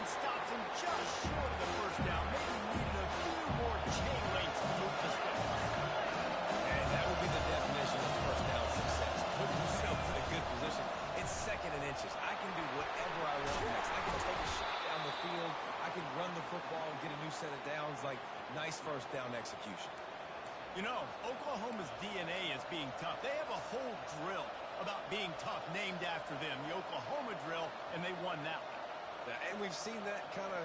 stops him just short of the first down. Maybe needing a few more chain links to move the sticks. And that would be the definition of first down success. Put yourself in a good position. It's 2nd and inches. I can do whatever I want next. I can take a shot down the field. I can run the football and get a new set of downs. Like, nice first down execution. You know, Oklahoma's DNA is being tough. They have a whole drill about being tough named after them, the Oklahoma drill, and they won that one. And we've seen that kind of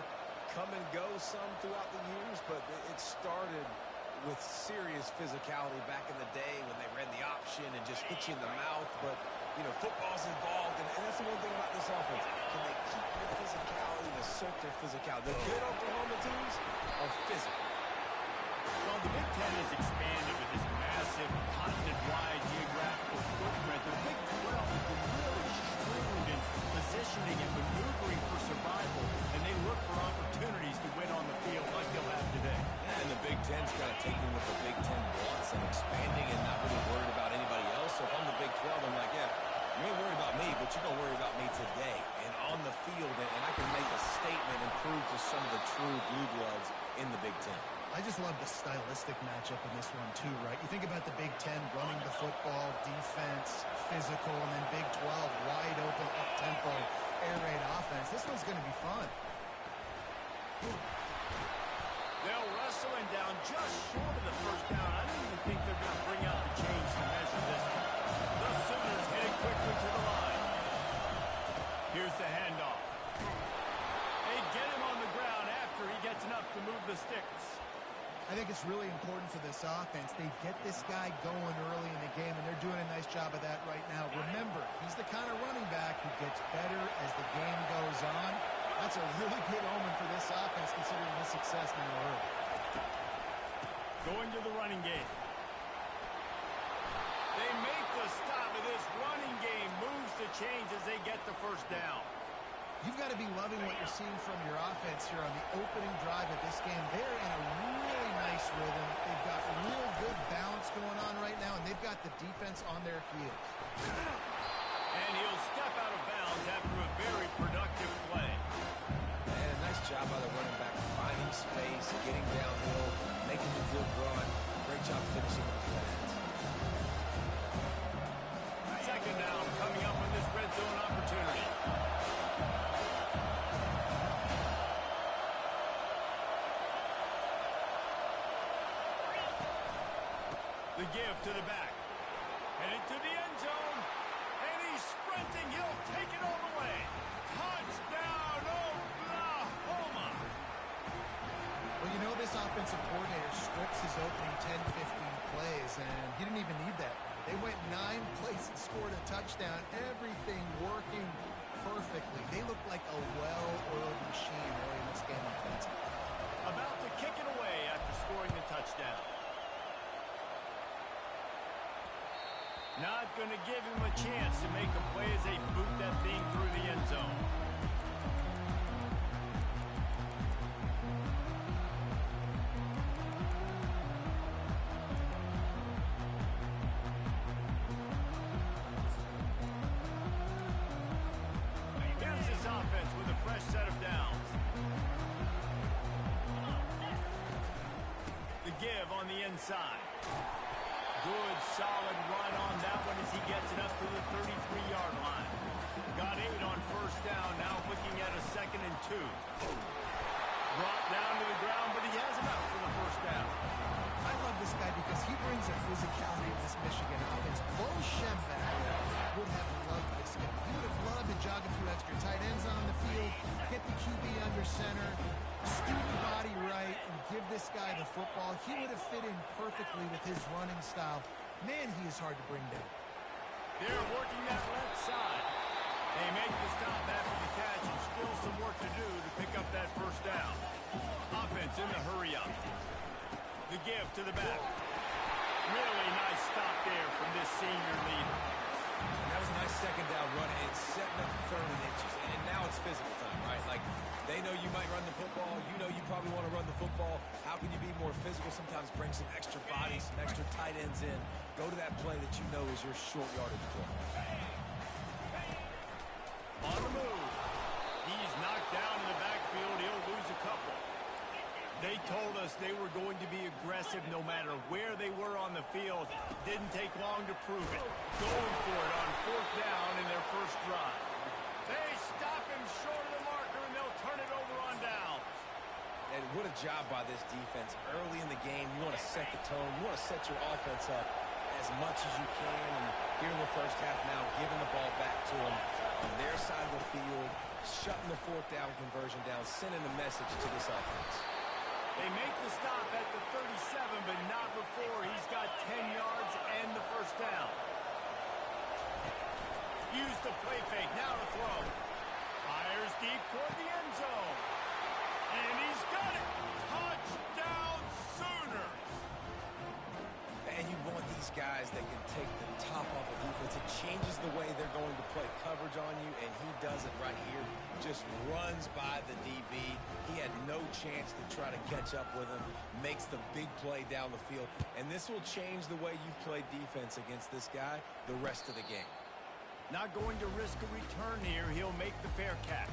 come and go some throughout the years, but it started with serious physicality back in the day when they ran the option and just hit you in the mouth. But, you know, football's involved, and that's the one thing about this offense. Can they keep their physicality and assert their physicality? The good Oklahoma teams are physical. Well, the Big Ten has expanded with this massive continent-wide geographical footprint. The Big 12 has been really shrewd in positioning and maneuvering for survival, and they look for opportunities to win on the field like they'll have today. And the Big Ten's kind of taking what the Big Ten wants and expanding and not really worried about anybody else. So if I'm the Big 12, I'm like, yeah, you ain't worried about me, but you're going to worry about me today and on the field, and I can make a statement and prove to some of the true blue bloods in the Big Ten. I just love the stylistic matchup in this one, too, right? You think about the Big Ten running the football, defense, physical, and then Big 12, wide open, up-tempo, air raid offense. This one's going to be fun. They'll wrestle him down just short of the first down. I don't even think they're going to bring out the chains to measure this one. The Sooners heading quickly to the line. Here's the handoff. They get him on the ground after he gets enough to move the sticks. I think it's really important for this offense. They get this guy going early in the game, and they're doing a nice job of that right now. Remember, he's the kind of running back who gets better as the game goes on. That's a really good omen for this offense, considering his success now early. Going to the running game. They make the stop of this running game, moves the chains as they get the first down. You've got to be loving what you're seeing from your offense here on the opening drive of this game. They're in a really nice rhythm. They've got real good balance going on right now, and they've got the defense on their heels. And he'll step out of bounds after a very productive play. And nice job by the running back, finding space, getting downhill, making a good run. Great job finishing with pads. Second down coming up on this red zone opportunity. The give to the back. Headed to the end zone. And he's sprinting. He'll take it all the way. Touchdown, Oklahoma. Well, you know this offensive coordinator strips his opening 10, 15 plays, and he didn't even need that. They went 9 plays and scored a touchdown. Everything working perfectly. They look like a well-oiled machine early in this game offensively. About to kick it away after scoring the touchdown. Not going to give him a chance to make a play as they boot that thing through the end zone. Here's this offense with a fresh set of downs. The give on the inside. Good, solid run on that one as he gets it up to the 33-yard line. Got 8 on first down, now looking at a 2nd and 2. Brought down to the ground, but he has enough for the first down. I love this guy because he brings a physicality to this Michigan offense. Bo Shem back would have loved this guy. He would have loved to jog a few extra tight ends on the field, get the QB under center, scoot the body right, and give this guy the football. He would have fit in perfectly with his running style. Man, he is hard to bring down. They're working that left side. They make the stop after the catch, and still some work to do to pick up that first down. Offense in the hurry-up. The give to the back. Really nice stop there from this senior leader. And that was a nice second down run. It's setting up 3rd and inches. And now it's physical time, right? Like, they know you might run the football. You know you probably want to run the football. How can you be more physical? Sometimes bring some extra bodies, some extra tight ends in. Go to that play that you know is your short yardage play. On the move. He's knocked down in the backfield the field. Didn't take long to prove it. Going for it on 4th down in their first drive. They stop him short of the marker, and they'll turn it over on downs. And what a job by this defense. Early in the game, you want to set the tone. You want to set your offense up as much as you can. And here in the first half now, giving the ball back to them on their side of the field, shutting the 4th down conversion down, sending a message to this offense. They make the stop at the 37, but not before he's got 10 yards and the first down. Use the play fake, now to throw. Fires deep toward the end zone. And he's got it! Touchdown Sooners! And you want these guys that can take the top off of defense. It changes the way they're going to play coverage on you, and he does it right here. Just runs by the DB. He had no chance to try to catch up with him. Makes the big play down the field. And this will change the way you play defense against this guy the rest of the game. Not going to risk a return here. He'll make the fair catch.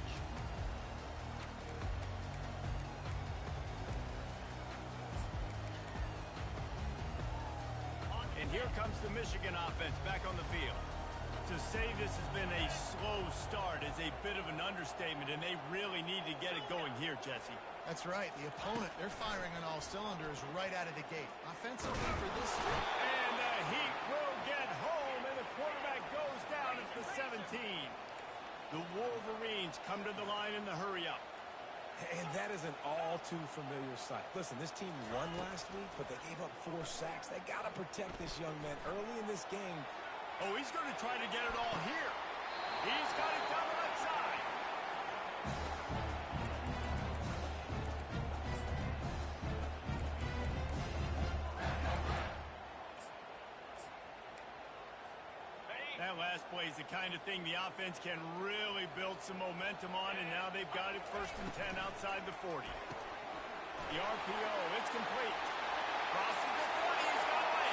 And here comes the Michigan offense back on the field. To say this has been a slow start is a bit of an understatement, and they really need to get it going here, Jesse. That's right. The opponent, they're firing on all cylinders right out of the gate. Offensively for this team. And the Heat will get home, and the quarterback goes down at the 17. The Wolverines come to the line in the hurry-up. And that is an all-too-familiar sight. Listen, this team won last week, but they gave up 4 sacks. They got to protect this young man early in this game. Oh, he's going to try to get it all here. He's got it down the right side. That last play is the kind of thing the offense can really build some momentum on, and now they've got it 1st and 10 outside the 40. The RPO, it's complete. Crosses the 40, he's got away.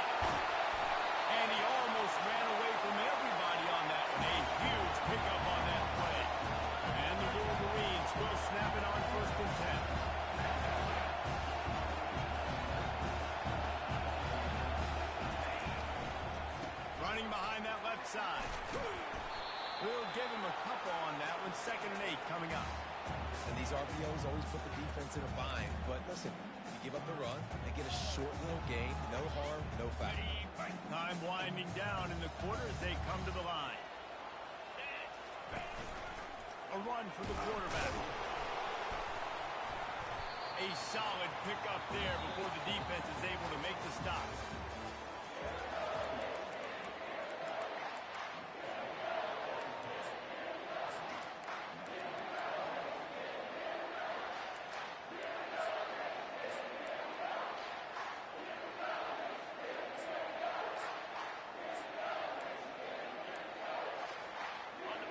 And he almost ran away from everybody on that one. A huge pickup on that play. And the Wolverines will snap it on 1st and 10. Running behind that left side. We'll give him a couple on that one. 2nd and 8 coming up. And these RPOs always put the defense in a bind. But listen, if you give up the run, they get a short little gain. No harm, no foul. Time winding down in the quarter as they come to the line. A run for the quarterback. A solid pickup there before the defense is able to make the stop.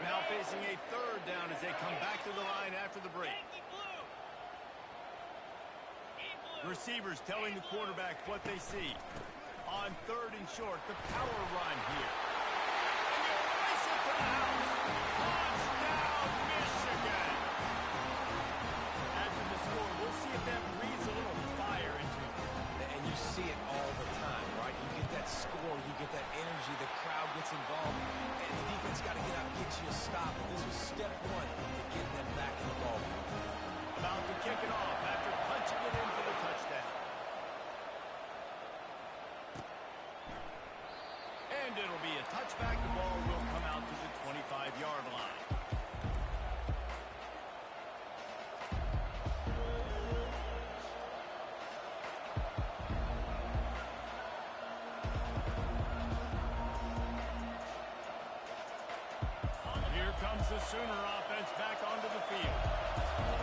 Now facing a 3rd down as they come back to the line after the break. Receivers telling the quarterback what they see. On 3rd and short, the power run here. And they race it to the house. Touchdown, Michigan! After the score, we'll see if that breathes a little fire into it. And you see it all the time, right? You get that score, you get that energy, the crowd gets involved, and the defense got to get out and get you a stop. And this was step 1 to get them back in the ball game. About to kick it off after punching it in for the touchdown. And it'll be a touchback. The ball will come out to the 25-yard line. Here comes the Sooner offense back onto the field.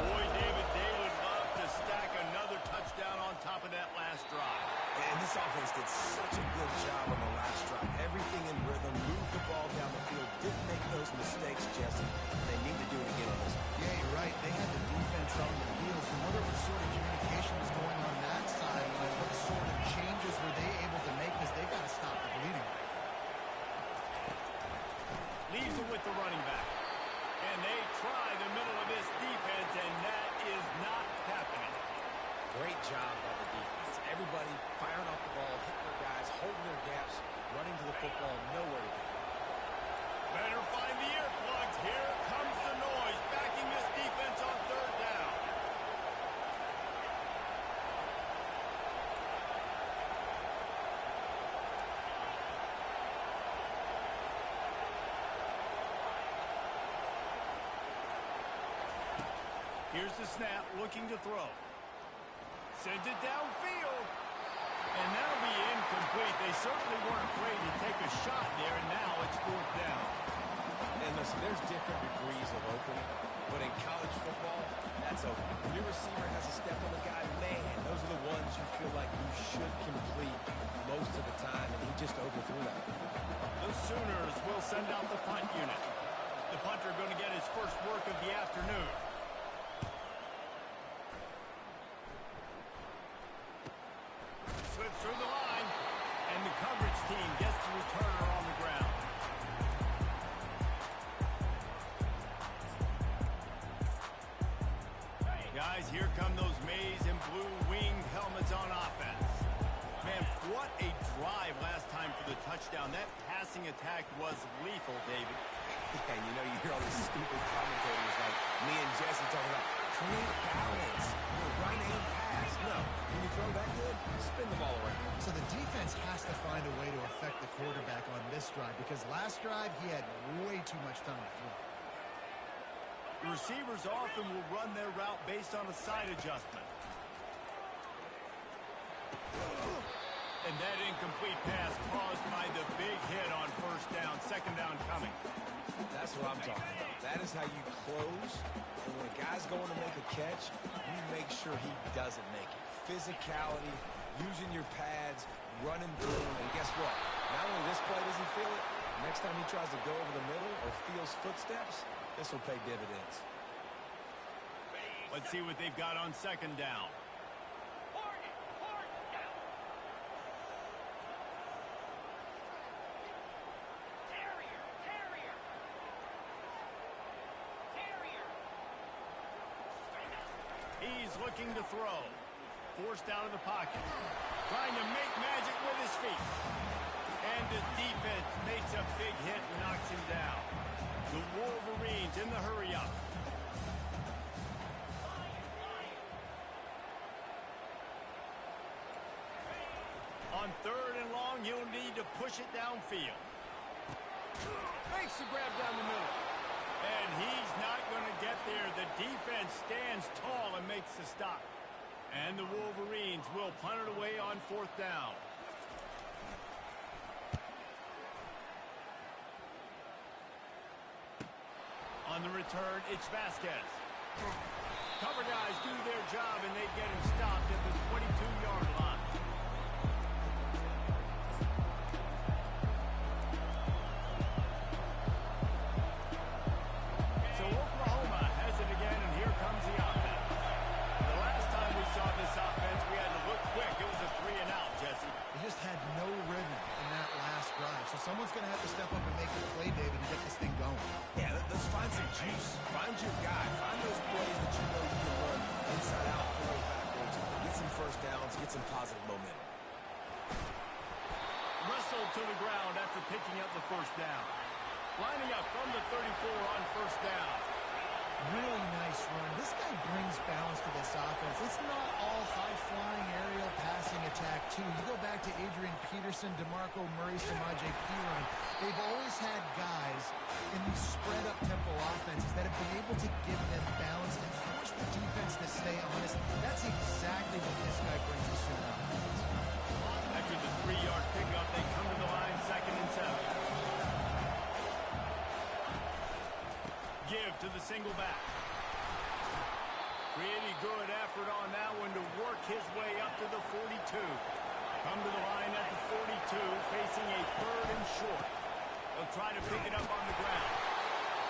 Boy, David, they would love to stack another touchdown on top of that last drive. And this offense did such a good job on the last drive. Everything in rhythm, moved the ball down the field, didn't make those mistakes, Jesse. They need to do it again on this one. Yeah, you're right. They had the defense on their heels. I wonder what sort of communication was going on that sideline. What sort of changes were they able to make, because they got to stop the bleeding. Leaves it with the running back. And they try the middle of this deep Here's the snap, looking to throw. Sends it downfield. And that'll be incomplete. They certainly weren't afraid to take a shot there, and now it's fourth down. And listen, there's different degrees of opening, but in college football, that's open. When your receiver has a step on the guy, man, those are the ones you feel like you should complete most of the time, and he just overthrew that. The Sooners will send out the punt unit. The punter going to get his first work of the afternoon. Slips through the line, and the coverage team gets the returner on the ground. Guys, here come those maize and blue winged helmets on offense. Man, what a drive last time for the touchdown. That passing attack was lethal, David. And you know, you hear all these stupid commentators like me and Jesse talking about create balance, run and pass. No, when you throw that good, spin the ball around. So the defense has to find a way to affect the quarterback on this drive because last drive he had way too much time to throw. The receivers often will run their route based on a side adjustment. And that incomplete pass caused by the big hit on first down. Second down coming. That's what I'm talking about. That is how you close. And when a guy's going to make a catch, you make sure he doesn't make it. Physicality, using your pads, running through. And guess what? Not only this play does he feel it, next time he tries to go over the middle or feels footsteps, this will pay dividends. Let's see what they've got on second down. He's looking to throw. Forced out of the pocket. Trying to make magic with his feet. And the defense makes a big hit and knocks him down. The Wolverines in the hurry-up. On third and long, he'll need to push it downfield. Makes the grab down the middle. And he's not going to get there. The defense stands tall and makes the stop. And the Wolverines will punt it away on fourth down. On the return, it's Vasquez. Cover guys do their job, and they get him stopped at the 22-yard line. So Oklahoma has it again, and here comes the offense. The last time we saw this offense, we had to look quick. It was a 3-and-out, Jesse. They just had no rhythm in that last drive. So someone's going to have to step up and make the play, David, and get this thing going. Yeah, let's find some juice. Find your guy. Find those plays that you know you can run inside out, forward, backwards. Get some first downs. Get some positive momentum. Wrestled to the ground after picking up the first down. Lining up from the 34 on first down. Really nice run. This guy brings balance to this offense. It's not all high-flying aerial passing attack, too. You go back to Adrian Peterson, DeMarco Murray, Samaje Perine. They've always had guys in these spread-up tempo offenses that have been able to give them balance and force the defense to stay honest. That's exactly what this guy brings to Sooner offense. After the 3-yard pickup, they come to the line, 2nd and 7. Give to the single back. Pretty good effort on that one to work his way up to the 42. Come to the line at the 42, facing a 3rd and short. They'll try to pick it up on the ground.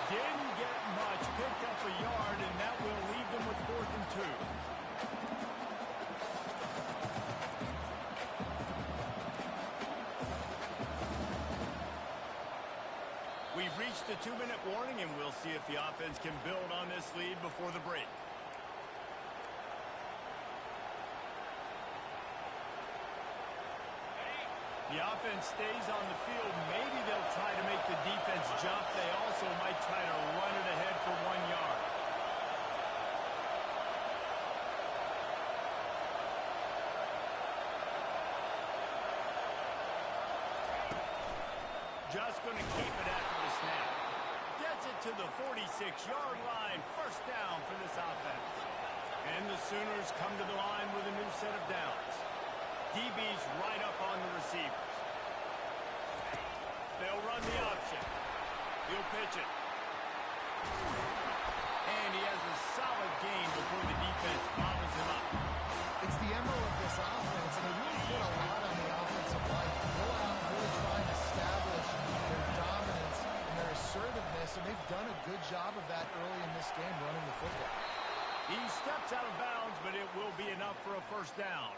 Didn't get much, picked up a yard, and that will leave them with 4th and 2. We've reached the 2-minute warning, and we'll see if the offense can build on this lead before the break. The offense stays on the field. Maybe they'll try to make the defense jump. They also might try to run it ahead for 1 yard. Just going to keep it after the snap. Gets it to the 46-yard line. First down for this offense. Sooners come to the line with a new set of downs. DB's right up on the receivers. They'll run the option. He'll pitch it. And he has a solid gain before the defense bobbles him up. It's the MO of this offense, and they really put a lot on the offensive line. Go out and really try and establish their dominance and their assertiveness, and they've done a good job of that early in this game running the football. He steps out of bounds, but it will be enough for a first down.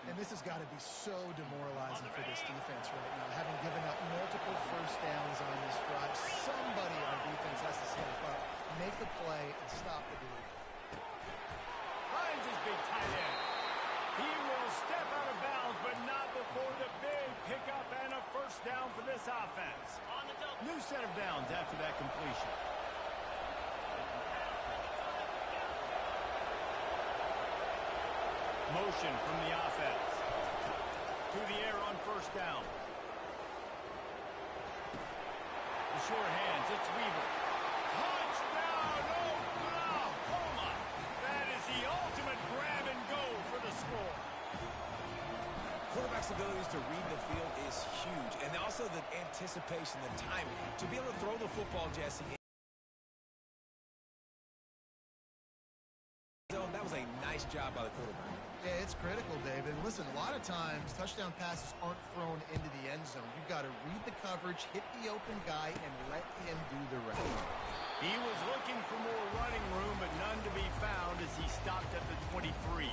And this has got to be so demoralizing for this defense right now, having given up multiple first downs on this drive. Somebody on defense has to step up, make a play, and stop the bleed. Finds his big tight end. He will step out of bounds, but not before the big pickup and a first down for this offense. New set of downs after that completion. Motion from the offense. To the air on first down. The short hands, it's Weaver. Touchdown, Oklahoma! That is the ultimate grab and go for the score. Quarterback's abilities to read the field is huge, and also the anticipation, the timing. To be able to throw the football, Jesse, that was a nice job by the quarterback. Yeah, it's critical, David. Listen, a lot of times touchdown passes aren't thrown into the end zone. You've got to read the coverage, hit the open guy, and let him do the rest. He was looking for more running room, but none to be found as he stopped at the 23.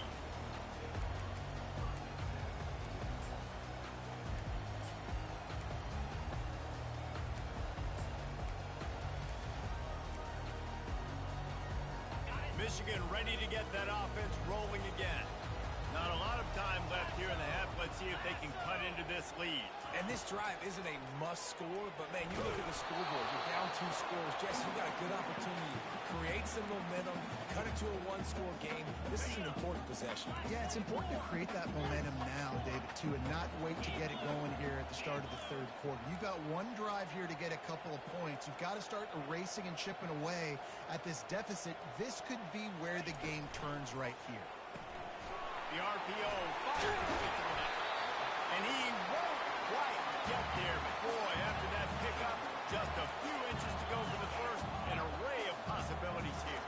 Michigan ready to get that offense rolling again. Not a lot of time left here in the half. Let's see if they can cut into this lead. And this drive isn't a must score, but, man, you look at the scoreboard. You're down 2 scores. Jesse, you got a good opportunity to create some momentum, cut it to a one-score game. This is an important possession. Yeah, it's important to create that momentum now, David, too, and not wait to get it going here at the start of the third quarter. You've got one drive here to get a couple of points. You've got to start erasing and chipping away at this deficit. This could be where the game turns right here. The RPO fired quickly. And he won't quite get there. But boy, after that pickup, just a few inches to go for the first. An array of possibilities here.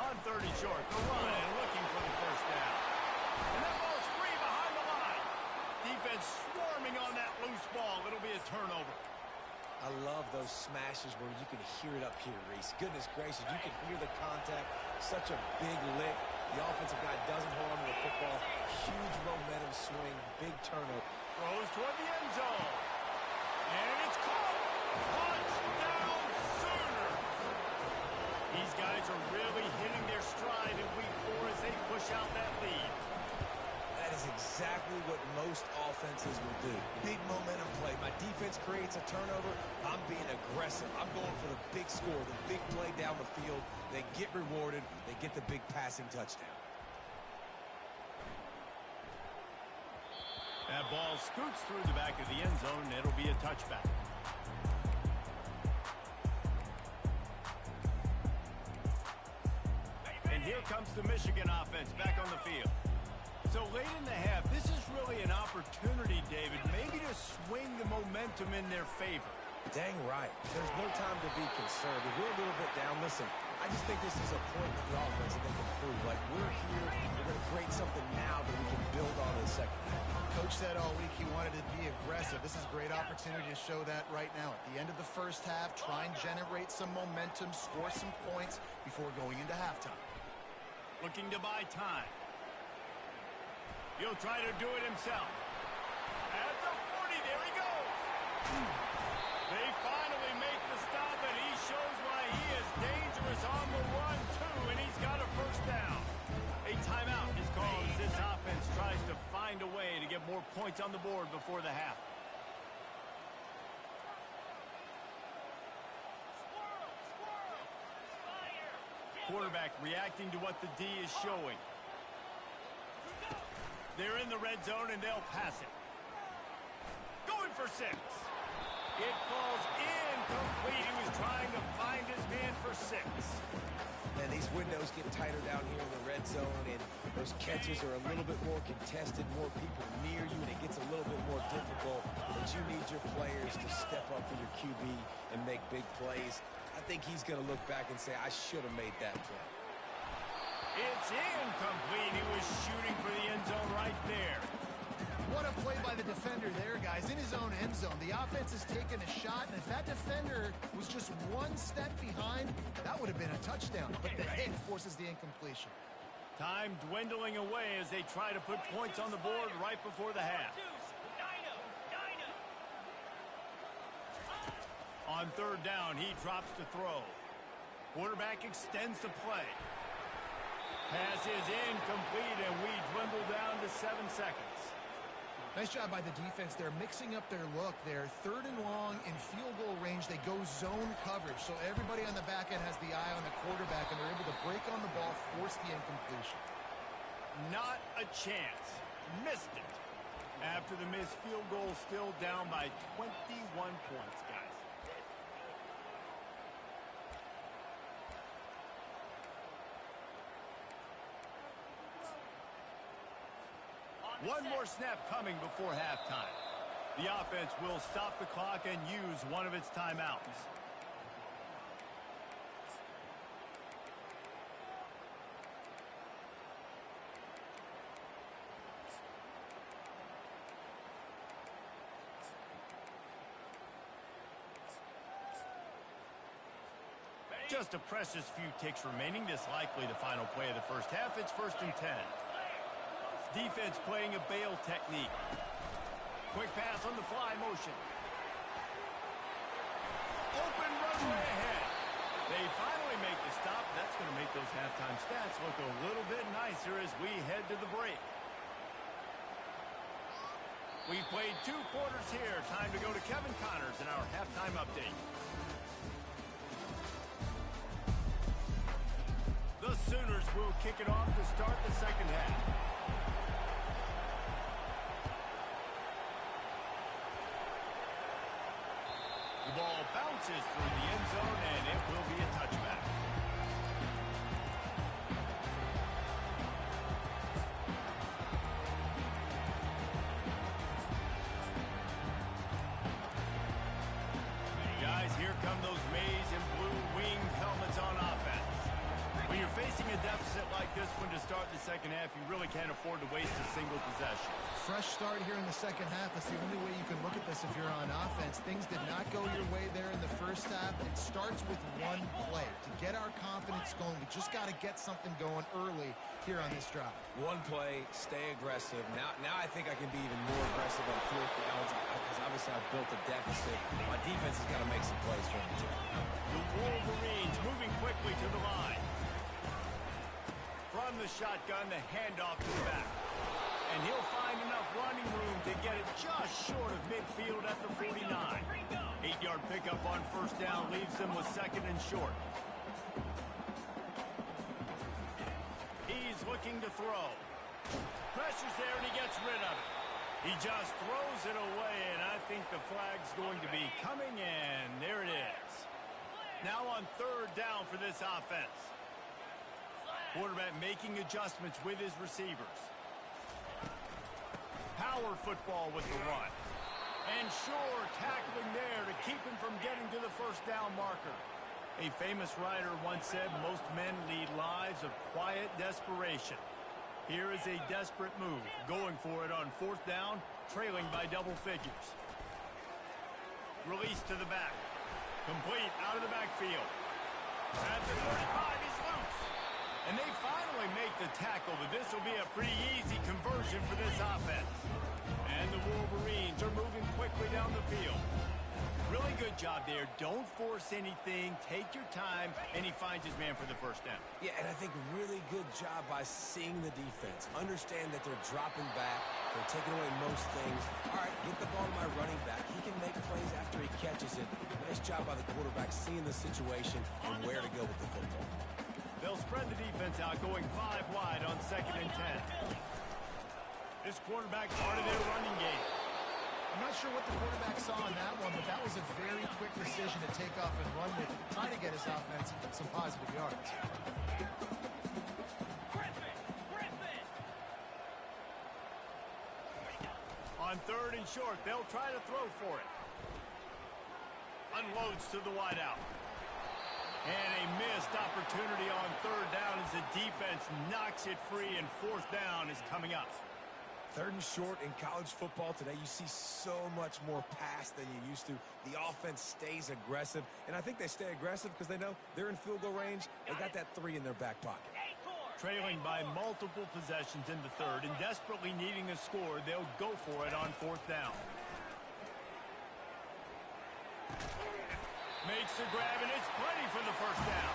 On 30 short, the run and looking for the first down. And that ball's free behind the line. Defense swarming on that loose ball. It'll be a turnover. I love those smashes where you can hear it up here, Reese. Goodness gracious, you can hear the contact. Such a big lick. The offensive guy doesn't hold on to the football. Huge momentum swing, big turnover. Throws toward the end zone. And it's caught. Touchdown, Sooners. These guys are really hitting their stride in week 4 as they push out that lead. That is exactly what most offenses will do. Big momentum play. My defense creates a turnover. I'm being aggressive. I'm going for the big score, the big play down the field. They get rewarded. They get the big passing touchdown. That ball scoots through the back of the end zone, and it'll be a touchback. And here comes the Michigan offense back on the field. So late in the half, this is really an opportunity, David, maybe to swing the momentum in their favor. Dang right. There's no time to be conservative. We're a little bit down. Listen, I just think this is a point for the offense that they can prove. Like, we're here, we're going to create something now that we can build on in the second half. Coach said all week he wanted to be aggressive. This is a great opportunity to show that right now. At the end of the first half, try and generate some momentum, score some points before going into halftime. Looking to buy time. He'll try to do it himself. At the 40, there he goes. They finally make the stop, and he shows why he is dangerous on the run, too, and he's got a first down. A timeout is called as this offense tries to find a way to get more points on the board before the half. Quarterback reacting to what the D is showing. They're in the red zone, and they'll pass it. Going for 6. It falls incomplete. He was trying to find his man get tighter down here in the red zone, and those catches are a little bit more contested, more people near you, and it gets a little bit more difficult, but you need your players to step up for your QB and make big plays. I think he's going to look back and say, I should have made that play. It's incomplete. He was shooting for the end zone right there. What a play by the defender there, guys, in his own end zone. The offense has taken a shot, and if that defender was just one step behind, that would have been a touchdown. But the hit forces the incompletion. Time dwindling away as they try to put points on the board right before the half. On third down, he drops to throw. Quarterback extends the play. Pass is incomplete, and we dwindle down to 7 seconds. Nice job by the defense. They're mixing up their look there. Third and long in field goal range. They go zone coverage. So everybody on the back end has the eye on the quarterback, and they're able to break on the ball, force the incompletion. Not a chance. Missed it. After the missed field goal, still down by 21 points, guys. One more snap coming before halftime. The offense will stop the clock and use one of its timeouts. Just a precious few ticks remaining. This likely the final play of the first half. It's 1st and 10. Defense playing a bail technique. Quick pass on the fly motion. Open runway ahead. They finally make the stop. That's going to make those halftime stats look a little bit nicer as we head to the break. We've played 2 quarters here. Time to go to Kevin Connors in our halftime update. The Sooners will kick it off to start the second half. The ball bounces through the end zone, and it will be a touchback. Guys, here come those maize and blue wing helmets on offense. When you're facing a deficit like this one to start the second half, you really can't afford to waste a single possession. Fresh start here in the second half. That's the only way you can look at this if you're on offense. Things did not go your way there in the first half. It starts with one play. To get our confidence going, we just got to get something going early here on this drive. One play, stay aggressive. Now I think I can be even more aggressive on 4th downs because obviously I've built a deficit. My defense has got to make some plays for me too. The Wolverines moving quickly to the line. From the shotgun, the handoff to the back. And he'll find enough running room to get it just short of midfield at the 49. 8-yard pickup on 1st down leaves them with 2nd and short. He's looking to throw. Pressure's there and he gets rid of it. He just throws it away, and I think the flag's going to be coming in. There it is. Now on 3rd down for this offense. Quarterback making adjustments with his receivers. Power football with the run. And sure, tackling there to keep him from getting to the 1st down marker. A famous writer once said, most men lead lives of quiet desperation. Here is a desperate move, going for it on 4th down, trailing by double figures. Release to the back. Complete out of the backfield. At the 35, he's loose. And they finally make the tackle, but this will be a pretty easy conversion for this offense. And the Wolverines are moving quickly down the field. Really good job there. Don't force anything. Take your time, and he finds his man for the 1st down. Yeah, and I think really good job by seeing the defense. Understand that they're dropping back. They're taking away most things. All right, get the ball to my running back. He can make plays after he catches it. Nice job by the quarterback seeing the situation and where to go with the football. They'll spread the defense out, going 5 wide on 2nd and 10. This quarterback part of their running game. I'm not sure what the quarterback saw on that one, but that was a very quick decision to take off and run with it, try to get his offense some positive yards. On 3rd and short, they'll try to throw for it. Unloads to the wideout. And a missed opportunity on 3rd down as the defense knocks it free, and 4th down is coming up. 3rd and short in college football today, you see so much more pass than you used to. The offense stays aggressive, and I think they stay aggressive because they know they're in field goal range. They got that 3 in their back pocket. Trailing by multiple possessions in the 3rd and desperately needing a score, they'll go for it on 4th down. Makes the grab, and it's plenty for the 1st down.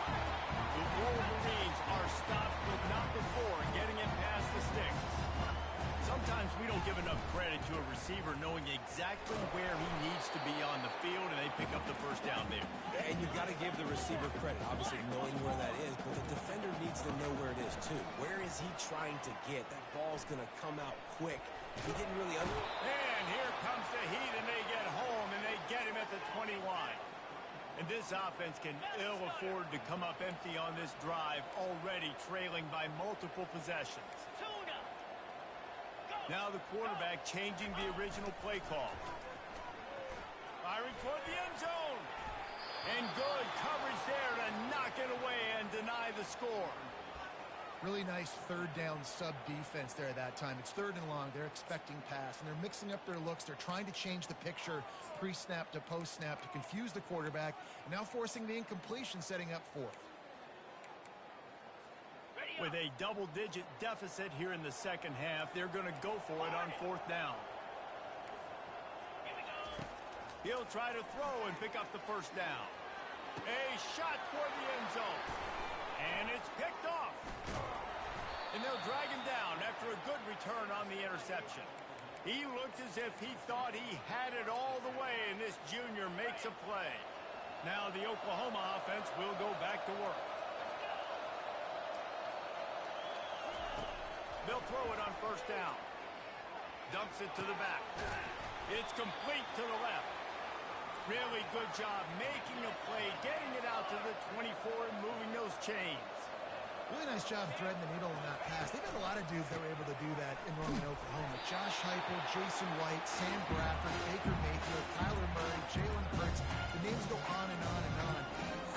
The Wolverines are stopped, but not before getting it past the sticks. Sometimes we don't give enough credit to a receiver knowing exactly where he needs to be on the field, and they pick up the 1st down there. And you've got to give the receiver credit, obviously knowing where that is, but the defender needs to know where it is too. Where is he trying to get? That ball's going to come out quick. He didn't really And here comes the heat, and they get home, and they get him at the 20 line. And this offense can ill afford to come up empty on this drive, already trailing by multiple possessions. Now the quarterback changing the original play call. Firing toward the end zone. And good coverage there to knock it away and deny the score. Really nice 3rd down sub-defense there that time. It's 3rd and long. They're expecting pass, and they're mixing up their looks. They're trying to change the picture pre-snap to post-snap to confuse the quarterback, and now forcing the incompletion, setting up 4th. With a double-digit deficit here in the 2nd half, they're going to go for it on 4th down. He'll try to throw and pick up the 1st down. A shot toward the end zone. And it's picked off. And they'll drag him down after a good return on the interception. He looked as if he thought he had it all the way, and this junior makes a play. Now the Oklahoma offense will go back to work. They'll throw it on 1st down. Dumps it to the back. It's complete to the left. Really good job making a play, getting it out to the 24 and moving those chains. Really nice job threading the needle on that pass. They've got a lot of dudes that were able to do that in Norman, Oklahoma. Josh Heupel, Jason White, Sam Bradford, Baker Mayfield, Kyler Murray, Jalen Hurts. The names go on and on and on.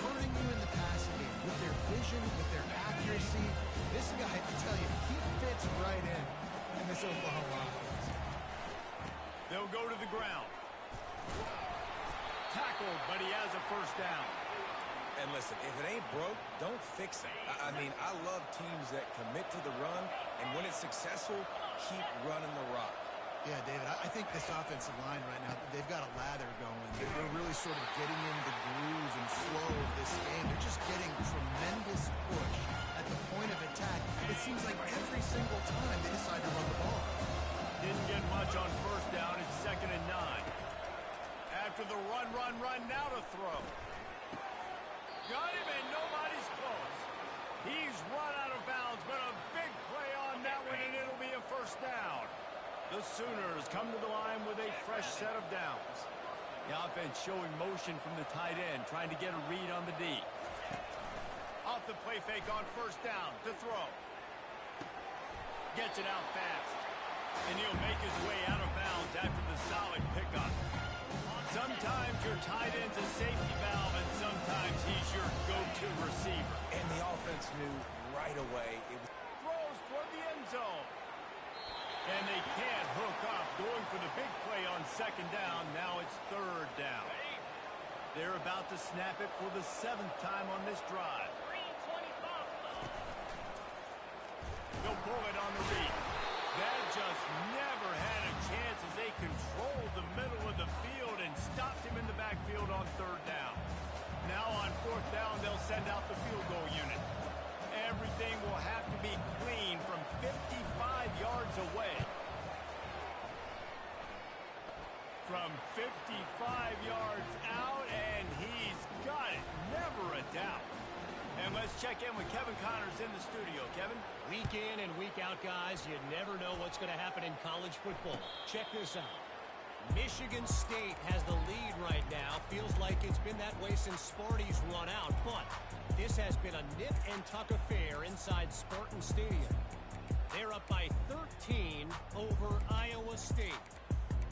Hurting you in the passing game with their vision, with their accuracy. This guy, I tell you, he fits right in this Oklahoma offense. They'll go to the ground. Tackled, but he has a 1st down. And listen, if it ain't broke, don't fix it. I mean, I love teams that commit to the run, and when it's successful, keep running the rock. Yeah, David, I think this offensive line right now, they've got a lather going. They're really sort of getting in the groove and flow of this game. They're just getting tremendous push at the point of attack. It seems like every single time they decide to run the ball. Didn't get much on 1st down. It's 2nd and 9. After the run, now to throw. Got him, and nobody's close. He's run out of bounds, but a big play on that one, and it'll be a 1st down. The Sooners come to the line with a fresh set of downs. The offense showing motion from the tight end, trying to get a read on the D. Off the play fake on 1st down to throw. Gets it out fast. And he'll make his way out of bounds after the solid pickup. Sometimes your tight end's a safety valve, and sometimes he's your go-to receiver. And the offense knew right away it was... Throws toward the end zone. And they can't hook up, going for the big play on 2nd down. Now it's 3rd down. They're about to snap it for the 7th time on this drive. They'll pull it on the read. That just never had a chance as they controlled the middle of the field and stopped him in the backfield on 3rd down. Now on 4th down, they'll send out the field goal unit. Everything will have to be clean from 55 yards away. From 55 yards out, and he's got it. Never a doubt. And let's check in with Kevin Connors in the studio. Kevin? Week in and week out, guys, you never know what's going to happen in college football. Check this out. Michigan State has the lead right now. Feels like it's been that way since Sparty's run out, but this has been a nip-and-tuck affair inside Spartan Stadium. They're up by 13 over Iowa State.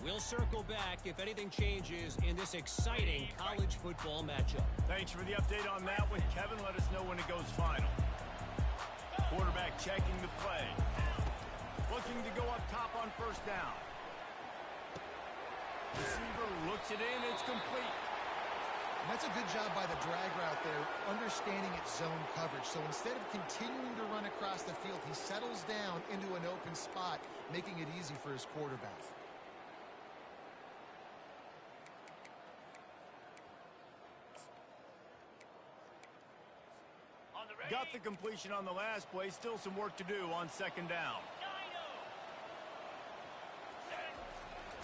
We'll circle back if anything changes in this exciting college football matchup. Thanks for the update on that one, Kevin. Let us know when it goes final. Quarterback checking the play. Looking to go up top on first down. Receiver looks it in. It's complete. And that's a good job by the drag route there, understanding its zone coverage. So instead of continuing to run across the field, he settles down into an open spot, making it easy for his quarterback. Got the completion on the last play. Still some work to do on second down.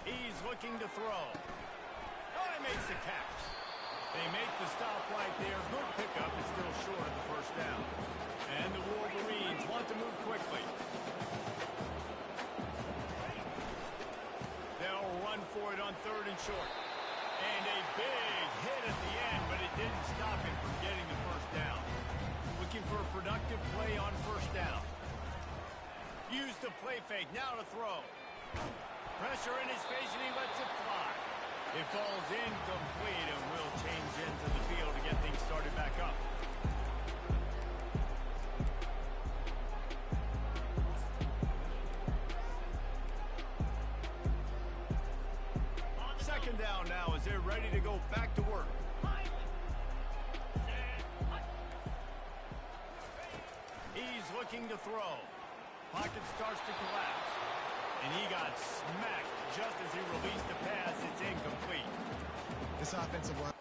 He's looking to throw. Oh, he makes the catch. They make the stop right there. Good pickup. It's still short of the first down. And the Wolverines want to move quickly. They'll run for it on third and short. And a big hit at the end, but it didn't stop him from getting the first down. Looking for a productive play on first down. Use the play fake. Now to throw. Pressure in his face, and he lets it fly. It falls incomplete, and will change into the field to get things started back up. Second down now as they're ready to go back to work. He's looking to throw. Pocket starts to collapse. And he got smacked just as he released the pass. It's incomplete. This offensive line.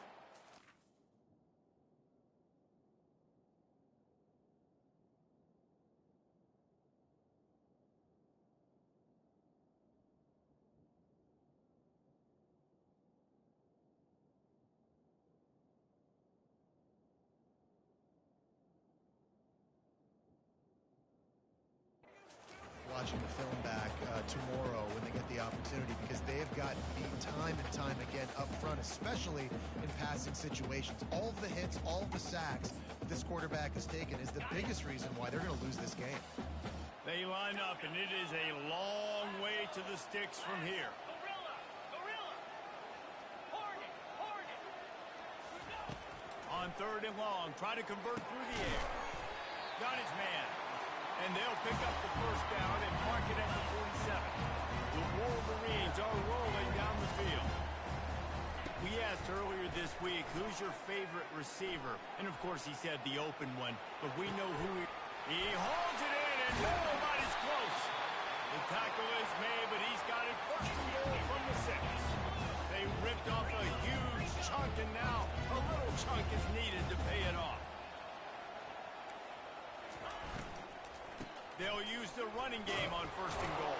Watching the film back tomorrow when they get the opportunity, because they have gotten beaten time and time again up front, especially in passing situations. All of the hits, all of the sacks that this quarterback has taken is the biggest reason why they're going to lose this game. They line up, and it is a long way to the sticks from here. On third and long, try to convert through the air. Got his man. And they'll pick up the first down and mark it at the 47. The Wolverines are rolling down the field. We asked earlier this week, who's your favorite receiver? And, of course, he said the open one. But we know who he holds it in, and nobody's close. The tackle is made, but he's got it first and goal from the 6. They ripped off a huge chunk, and now a little chunk is needed to pay it off. They'll use the running game on first and goal.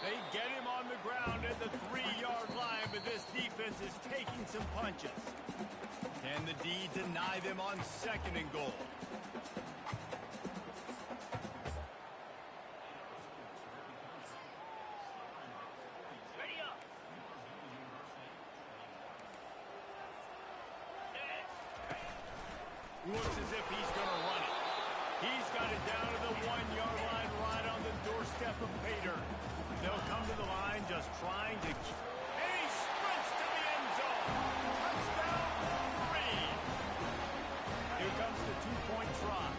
They get him on the ground at the 3-yard line, but this defense is taking some punches. Can the D deny them on second and goal? Ready up. Looks as if he's going to run it. He's got it down to the 1-yard line, right on the doorstep of Pater. They'll come to the line just trying to... And he sprints to the end zone. Touchdown, Wolverine. Here comes the 2-point try.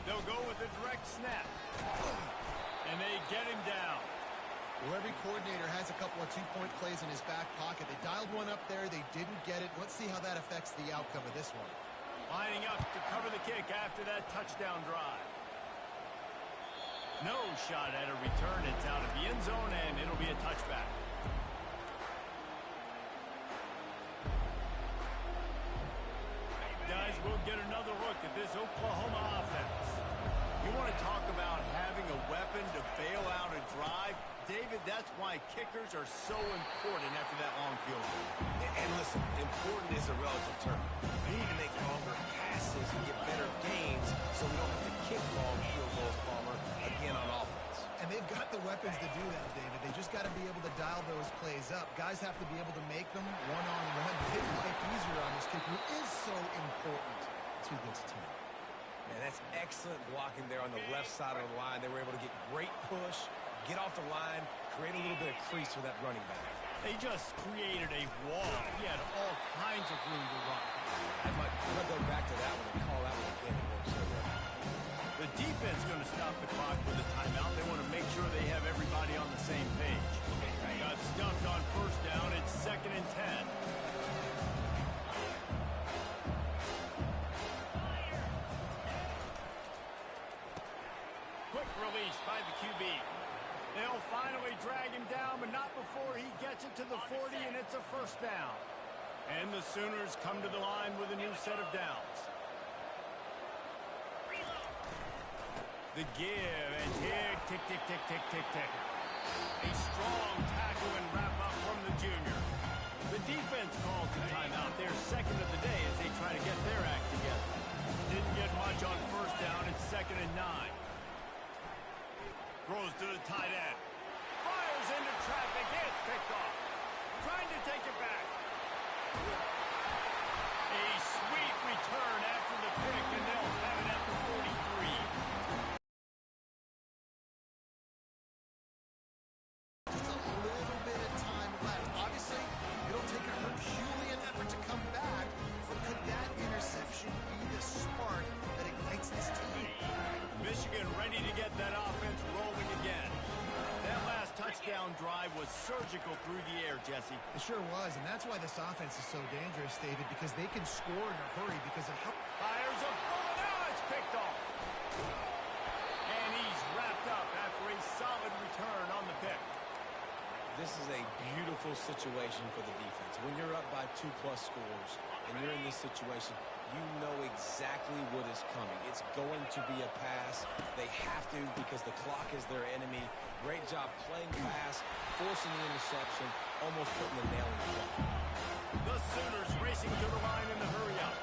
They'll go with a direct snap. And they get him down. Well, every coordinator has a couple of 2-point plays in his back pocket. They dialed one up there. They didn't get it. Let's see how that affects the outcome of this one. Lining up to cover the kick after that touchdown drive. No shot at a return. It's out of the end zone, and it'll be a touchback. Guys, we'll get another look at this Oklahoma offense. You want to talk about having a weapon to bail out a drive? David, that's why kickers are so important after that long field goal. And listen, important is a relative term. We need to make longer passes and get better gains so we don't have to kick long field goals, Palmer, again on offense. And they've got the weapons to do that, David. They just got to be able to dial those plays up. Guys have to be able to make them one-on-one, hit life easier on this kicker, who is so important to this team. Man, that's excellent blocking there on the left side of the line. They were able to get great push, get off the line, create a little bit of crease for that running back. They just created a wall. He had all kinds of room to run. I might go back to that one and call that one again. It worked so well. The defense going to stop the clock with a timeout. They want to make sure they have everybody on the same page. Got stuffed on first down. It's 2nd and 10. Quick release by the QB. They'll finally drag him down, but not before he gets it to the 40, and it's a first down. And the Sooners come to the line with a new set of downs. The give, and tick, tick, tick, tick, tick, tick, tick. A strong tackle and wrap-up from the junior. The defense calls the timeout. They're second of the day as they try to get their act together. Didn't get much on first down. It's 2nd and 9. Throws to the tight end. Fires into traffic. It's picked off. Trying to take it back. A sweet return after the pick, and they'll have it at the 43. Just a little bit of time left. Obviously, it'll take a Herculean effort to come back, but could that interception be the spark that ignites this team? Michigan ready to get that offense rolling again. That last touchdown drive was surgical through the air, Jesse. It sure was, and that's why this offense is so dangerous, David, because they can score in a hurry because of how... Fires a bullet. Now it's picked off. And he's wrapped up after a solid return on the pick. This is a beautiful situation for the defense. When you're up by 2+ scores and you're in this situation, you know exactly what is coming. It's going to be a pass. They have to because the clock is their enemy. Great job playing pass, forcing the interception, almost putting the nail in the coffin. The Sooners racing to the line in the hurry-up.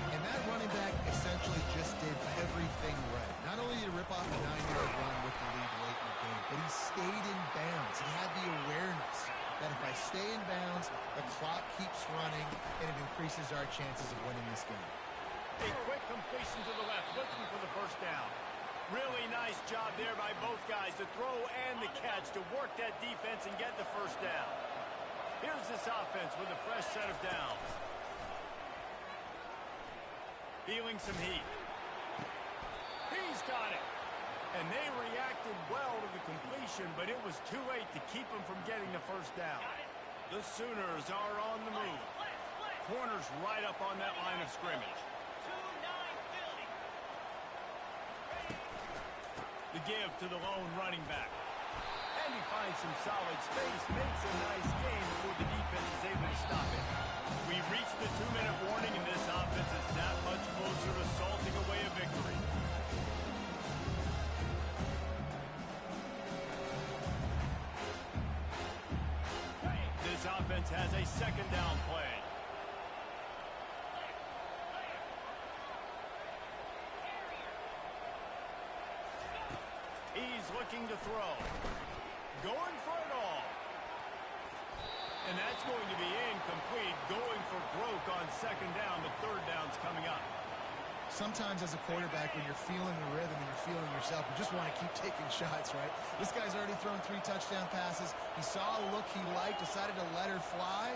And that running back essentially just did everything right. Not only did he rip off a 9-yard run with the lead late in the game, but he stayed in bounds. He had the awareness that if I stay in bounds, the clock keeps running, and it increases our chances of winning this game. A quick completion to the left, looking for the first down. Really nice job there by both guys, the throw and the catch, to work that defense and get the first down. Here's this offense with a fresh set of downs. Feeling some heat. He's got it. And they reacted well to the completion, but it was too late to keep them from getting the first down. The Sooners are on the move. Corners right up on that line of scrimmage. The give to the lone running back. And he finds some solid space, makes a nice game before the defense is able to stop it. We reached the 2-minute warning, and this offense is that much closer to salting away a victory. This offense has a second down play. He's looking to throw. Going for it all. And that's going to be incomplete. Going for broke on second down. The third down's coming up. Sometimes as a quarterback, when you're feeling the rhythm and you're feeling yourself, you just want to keep taking shots, right? This guy's already thrown 3 touchdown passes. He saw a look he liked, decided to let her fly.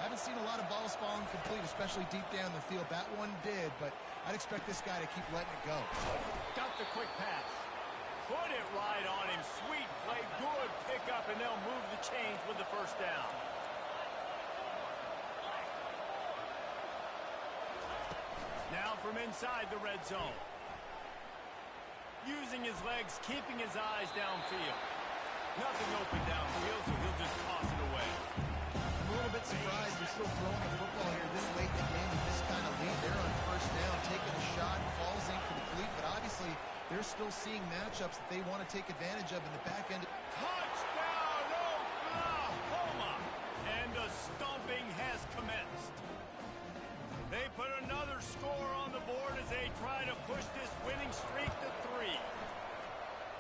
Haven't seen a lot of balls falling complete, especially deep down the field. That one did, but I'd expect this guy to keep letting it go. Got the quick pass. Put it right on him. Sweet play. Good pickup, and they'll move the chains with the first down. Now from inside the red zone. Using his legs, keeping his eyes downfield. Nothing open downfield, so he'll just toss it away. I'm a little bit surprised they're still throwing the football here this late in the game with this kind of lead. They're on first down, taking a shot, falls incomplete, but obviously they're still seeing matchups that they want to take advantage of in the back end. Touchdown, Oklahoma! And the stomping has commenced. They put another score on the board as they try to push this winning streak to 3.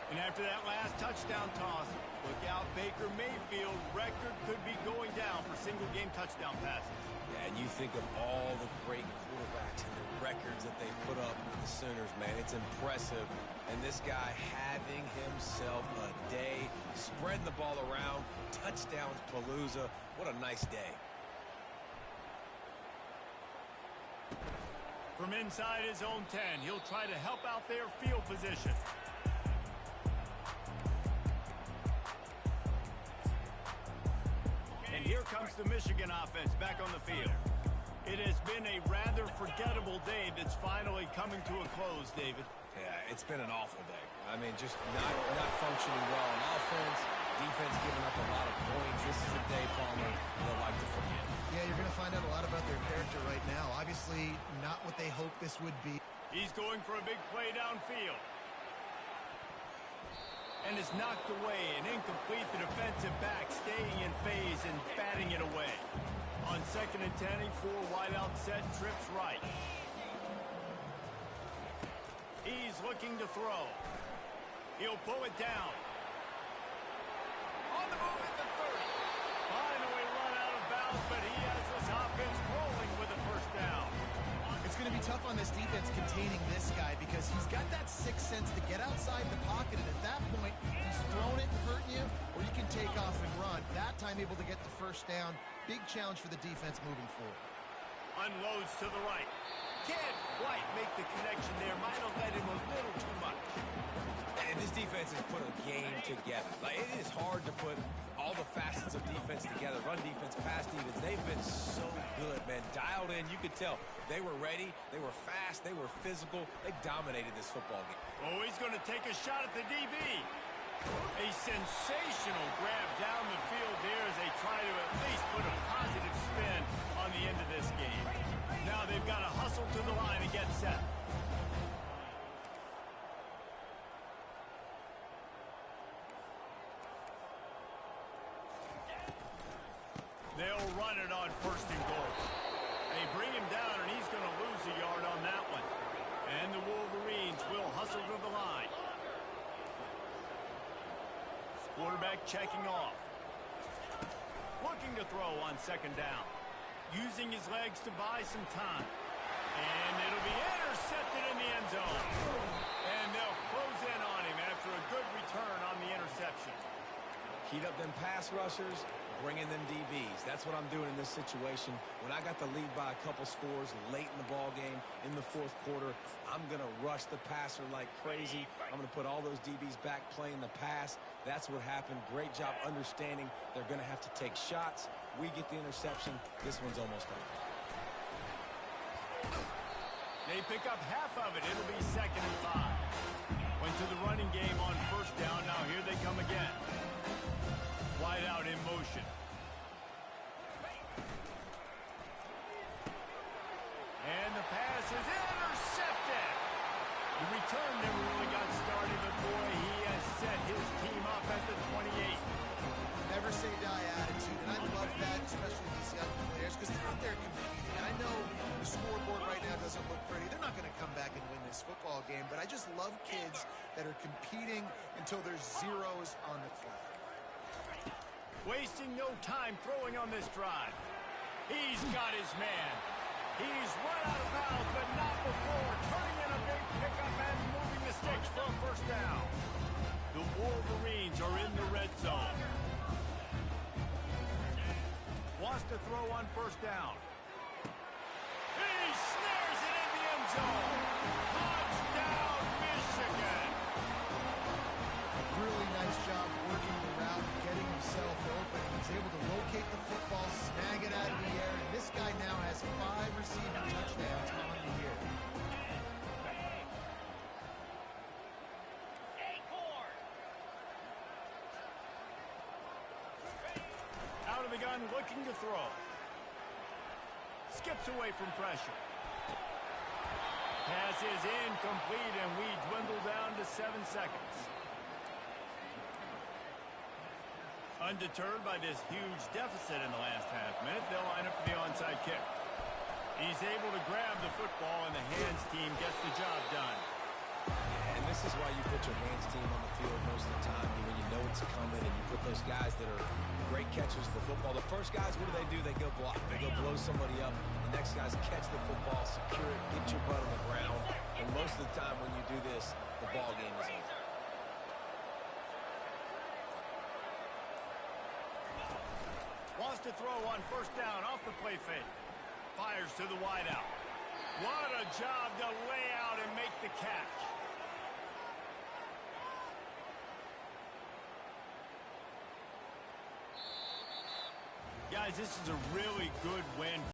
And after that last touchdown toss, look out, Baker Mayfield. Record could be going down for single-game touchdown passes. Yeah, and you think of all the great quarterbacks and the records that they put up with the Sooners, man. It's impressive. And this guy having himself a day, spreading the ball around, touchdowns palooza. What a nice day. From inside his own 10, he'll try to help out their field position. And here comes the Michigan offense back on the field. It has been a rather forgettable day that's finally coming to a close, David. Yeah, it's been an awful day. I mean, just not functioning well on offense. Defense giving up a lot of points. This is a day, Palmer, they'll like to forget. Yeah, you're going to find out a lot about their character right now. Obviously, not what they hoped this would be. He's going for a big play downfield. And is knocked away and incomplete. The defensive back staying in phase and batting it away. On 2nd and 10, a 4-wide out set, trips right. He's looking to throw. He'll pull it down. On the move at the 30. Finally run out of bounds, but he has this offense rolling with a first down. It's going to be tough on this defense containing this guy because he's got that sixth sense to get outside the pocket, and at that point, he's thrown it and hurting you, or you can take off and run. That time able to get the first down. Big challenge for the defense moving forward. Unloads to the right. Can't quite make the connection there. Might have led him a little too much. And this defense has put a game together. Like, it is hard to put all the facets of defense together. Run defense, pass defense. They've been so good, man. Dialed in. You could tell they were ready. They were fast. They were physical. They dominated this football game. Oh, he's going to take a shot at the DB. A sensational grab down the field there as they try to at least put a positive spin on the end of this game. Now they've got to hustle to the line and get set. They'll run it on 1st and goal. They bring him down, and he's going to lose a yard on that one. And the Wolverines will hustle to the line. Quarterback checking off. Looking to throw on 2nd down. Using his legs to buy some time. And it'll be intercepted in the end zone. And they'll close in on him after a good return on the interception. Heat up them pass rushers, bring in them DBs. That's what I'm doing in this situation. When I got the lead by a couple scores late in the ball game in the 4th quarter, I'm going to rush the passer like crazy. I'm going to put all those DBs back playing the pass. That's what happened. Great job understanding they're going to have to take shots. We get the interception. This one's almost over. They pick up half of it. It'll be 2nd and 5. Went to the running game on 1st down. Now here they come again. Wide out in motion. And the pass is intercepted. The return never really got started, but boy, he has set his team up at the 28. Never say die attitude, and I love that, especially these young players, because they're out there competing. And I know the scoreboard right now doesn't look pretty. They're not going to come back and win this football game, but I just love kids that are competing until there's zeros on the clock. Wasting no time throwing on this drive. He's got his man. He's run out of bounds, but not before turning in a big pickup and moving the sticks for a first down. The Wolverines are in the red zone. Wants to throw on 1st down. He snares it in the end zone. Touchdown, Michigan. Really nice job working the route, getting himself open. He's able to locate the football, snag it out of the air, and this guy now has 5 receiving touchdowns on the year. Out of the gun, looking to throw. Skips away from pressure. Pass is incomplete, and we dwindle down to 7 seconds. Undeterred by this huge deficit in the last half minute, they'll line up for the onside kick. He's able to grab the football, and the hands team gets the job done. And and this is why you put your hands team on the field most of the time when you know it's coming, and you put those guys that are great catchers of the football. The first guys, what do? They go block. They go blow somebody up. The next guys catch the football, secure it, get your butt on the ground. And most of the time when you do this, the ball game is over. Wants to throw on first down off the play fake. Fires to the wideout. What a job to lay out and make the catch. Guys, this is a really good win.